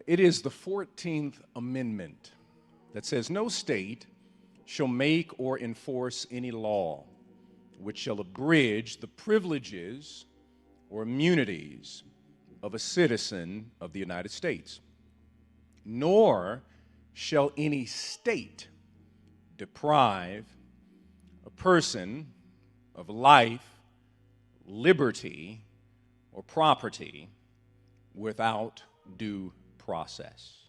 It is the 14th Amendment that says, "No state shall make or enforce any law which shall abridge the privileges or immunities of a citizen of the United States, nor shall any state deprive a person of life, liberty, or property without due process."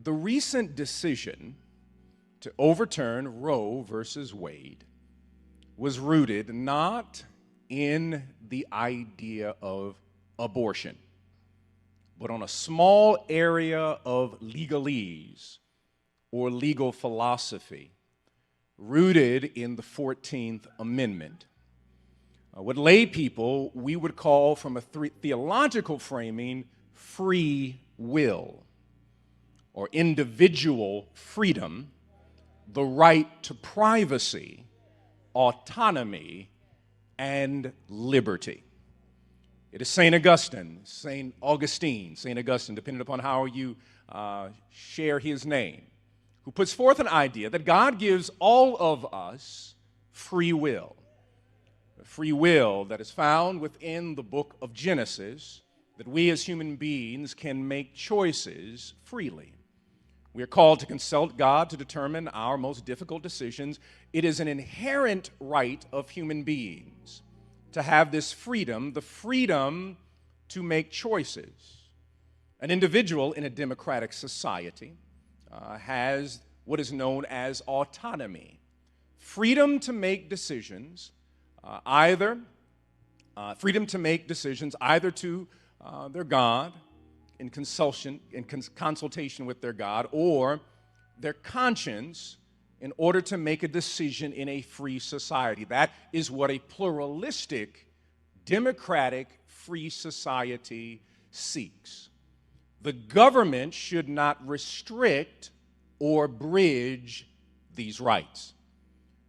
The recent decision to overturn Roe versus Wade was rooted not in the idea of abortion, but on a small area of legalese or legal philosophy rooted in the 14th Amendment. What lay people we would call, from a theological framing, free will, or individual freedom, the right to privacy, autonomy, and liberty. It is St. Augustine, St. Augustine, depending upon how you share his name, who puts forth an idea that God gives all of us free will. Free will that is found within the book of Genesis, that we as human beings can make choices freely. We are called to consult God to determine our most difficult decisions. It is an inherent right of human beings to have this freedom, the freedom to make choices. An individual in a democratic society has what is known as autonomy, freedom to make decisions, freedom to make decisions either to their God, in consultation with their God, or their conscience, in order to make a decision in a free society. That is what a pluralistic, democratic, free society seeks. The government should not restrict or bridge these rights.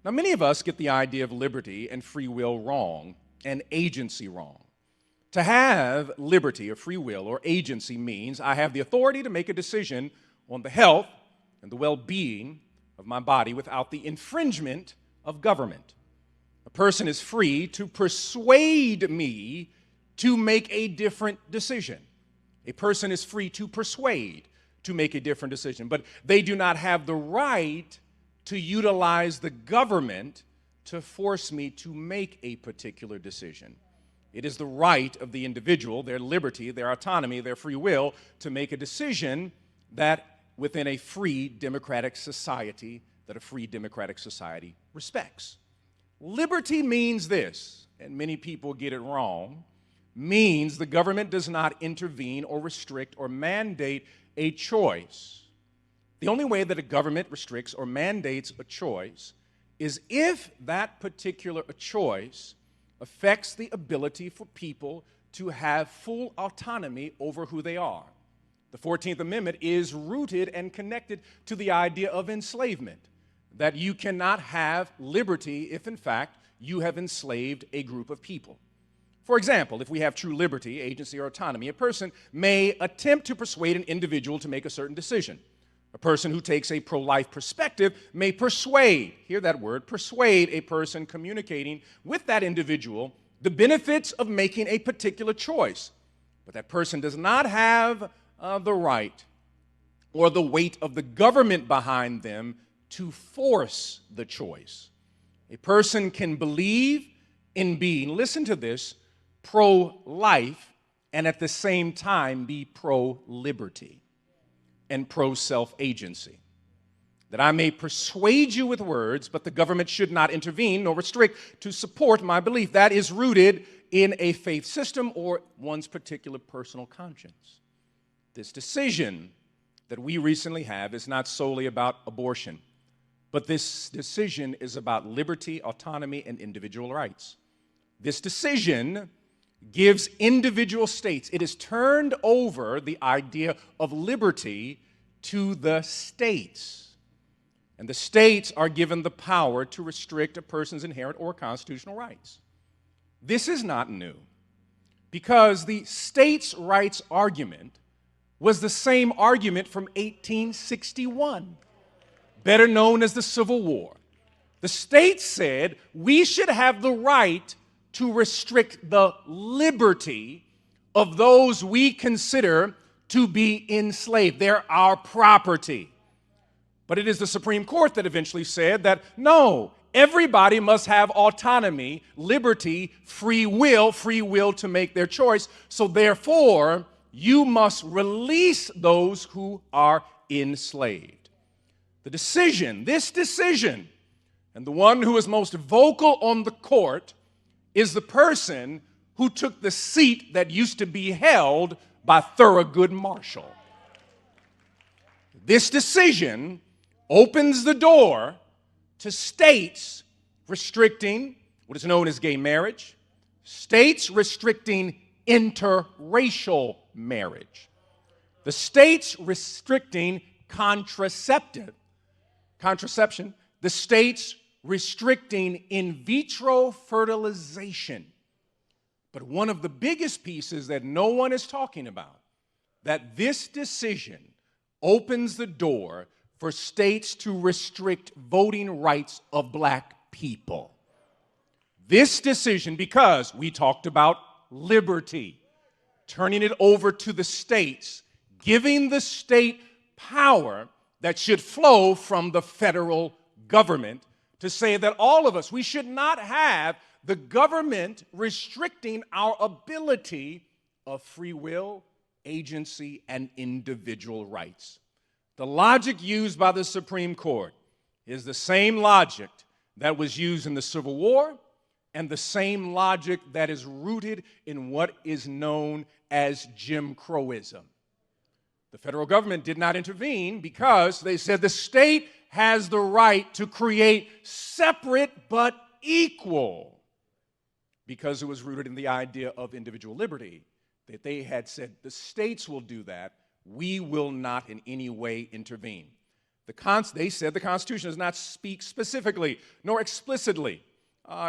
Now, many of us get the idea of liberty and free will wrong, and agency wrong. To have liberty or free will or agency means I have the authority to make a decision on the health and the well-being of my body without the infringement of government. A person is free to persuade me to make a different decision. A person is free to persuade to make a different decision, but they do not have the right to utilize the government to force me to make a particular decision. It is the right of the individual, their liberty, their autonomy, their free will, to make a decision that within a free democratic society, that a free democratic society respects. Liberty means this, and many people get it wrong, means the government does not intervene or restrict or mandate a choice. The only way that a government restricts or mandates a choice is if that particular choice affects the ability for people to have full autonomy over who they are. The 14th Amendment is rooted and connected to the idea of enslavement, that you cannot have liberty if, in fact, you have enslaved a group of people. For example, if we have true liberty, agency, or autonomy, a person may attempt to persuade an individual to make a certain decision. A person who takes a pro-life perspective may persuade, hear that word, persuade a person communicating with that individual the benefits of making a particular choice. But that person does not have the right or the weight of the government behind them to force the choice. A person can believe in being, listen to this, pro-life and at the same time be pro-liberty and pro-self-agency. That I may persuade you with words, but the government should not intervene nor restrict to support my belief. That is rooted in a faith system or one's particular personal conscience. This decision that we recently have is not solely about abortion, but this decision is about liberty, autonomy, and individual rights. This decision gives individual states, it has turned over the idea of liberty to the states. And the states are given the power to restrict a person's inherent or constitutional rights. This is not new, because the states' rights argument was the same argument from 1861, better known as the Civil War. The states said we should have the right to restrict the liberty of those we consider to be enslaved. They're our property. But it is the Supreme Court that eventually said that no, everybody must have autonomy, liberty, free will to make their choice. So therefore, you must release those who are enslaved. This decision, and the one who is most vocal on the court is the person who took the seat that used to be held by Thurgood Marshall. This decision opens the door to states restricting what is known as gay marriage, states restricting interracial marriage, the states restricting contraception, the states restricting in vitro fertilization. But one of the biggest pieces that no one is talking about, that this decision opens the door for states to restrict voting rights of black people. This decision, because we talked about liberty, turning it over to the states, giving the state power that should flow from the federal government to say that all of us, we should not have the government restricting our ability of free will, agency, and individual rights. The logic used by the Supreme Court is the same logic that was used in the Civil War and the same logic that is rooted in what is known as Jim Crowism. The federal government did not intervene because they said the state has the right to create separate but equal, because it was rooted in the idea of individual liberty, that they had said the states will do that, we will not in any way intervene. They said the Constitution does not speak specifically nor explicitly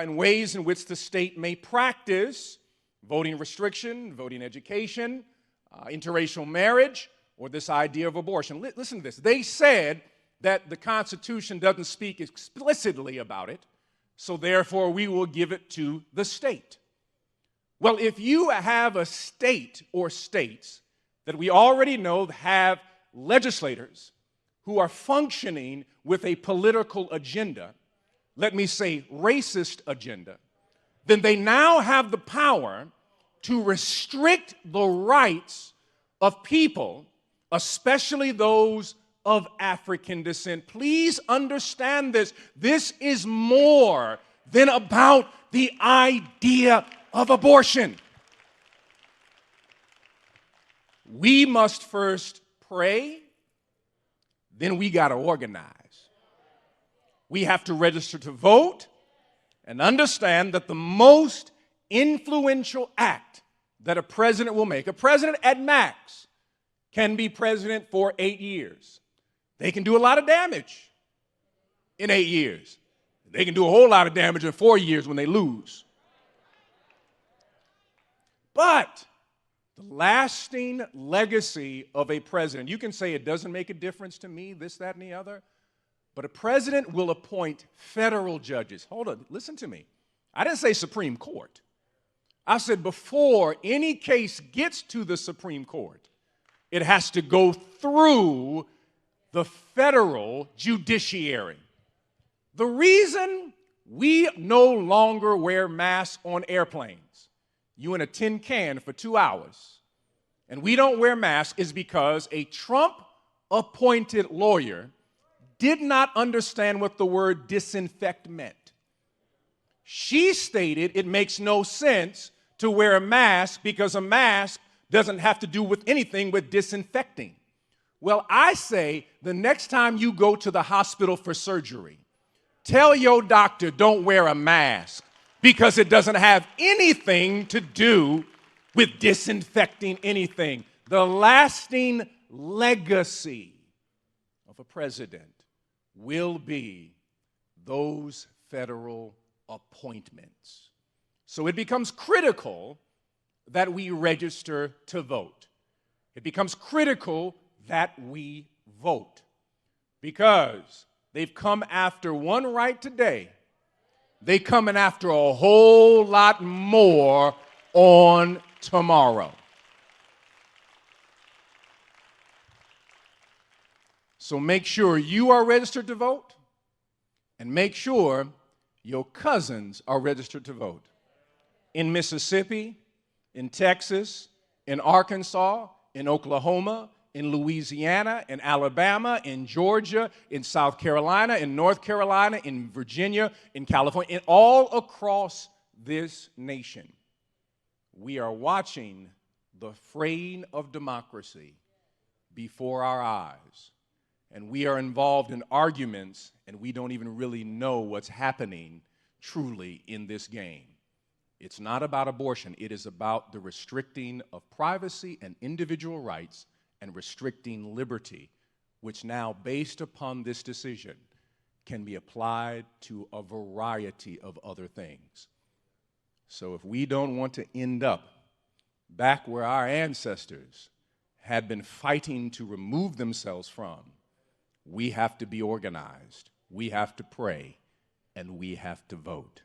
in ways in which the state may practice voting restriction, voting education, interracial marriage, or this idea of abortion. Listen to this. They said that the Constitution doesn't speak explicitly about it, so therefore we will give it to the state. Well, if you have a state or states that we already know have legislators who are functioning with a political agenda, let me say racist agenda, then they now have the power to restrict the rights of people, especially those of African descent. Please understand this. This is more than about the idea of abortion. We must first pray, then we got to organize. We have to register to vote and understand that the most influential act that a president will make, a president at max can be president for 8 years. They can do a lot of damage in 8 years. They can do a whole lot of damage in 4 years when they lose. But the lasting legacy of a president, you can say it doesn't make a difference to me, this, that, and the other, but a president will appoint federal judges. Hold on, listen to me. I didn't say Supreme Court. I said before any case gets to the Supreme Court, it has to go through the federal judiciary. The reason we no longer wear masks on airplanes, you in a tin can for 2 hours, and we don't wear masks is because a Trump-appointed lawyer did not understand what the word disinfect meant. She stated it makes no sense to wear a mask because a mask doesn't have to do with anything with disinfecting. Well, I say the next time you go to the hospital for surgery, tell your doctor don't wear a mask because it doesn't have anything to do with disinfecting anything. The lasting legacy of a president will be those federal appointments. So it becomes critical that we register to vote. It becomes critical that we vote because they've come after one right today. They're coming after a whole lot more on tomorrow. So make sure you are registered to vote, and make sure your cousins are registered to vote. In Mississippi, in Texas, in Arkansas, in Oklahoma, in Louisiana, in Alabama, in Georgia, in South Carolina, in North Carolina, in Virginia, in California, all across this nation, we are watching the fraying of democracy before our eyes. And we are involved in arguments, and we don't even really know what's happening truly in this game. It's not about abortion. It is about the restricting of privacy and individual rights and restricting liberty, which now, based upon this decision, can be applied to a variety of other things. So if we don't want to end up back where our ancestors had been fighting to remove themselves from, we have to be organized, we have to pray, and we have to vote.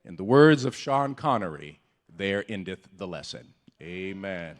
In the words of Sean Connery, there endeth the lesson. Amen.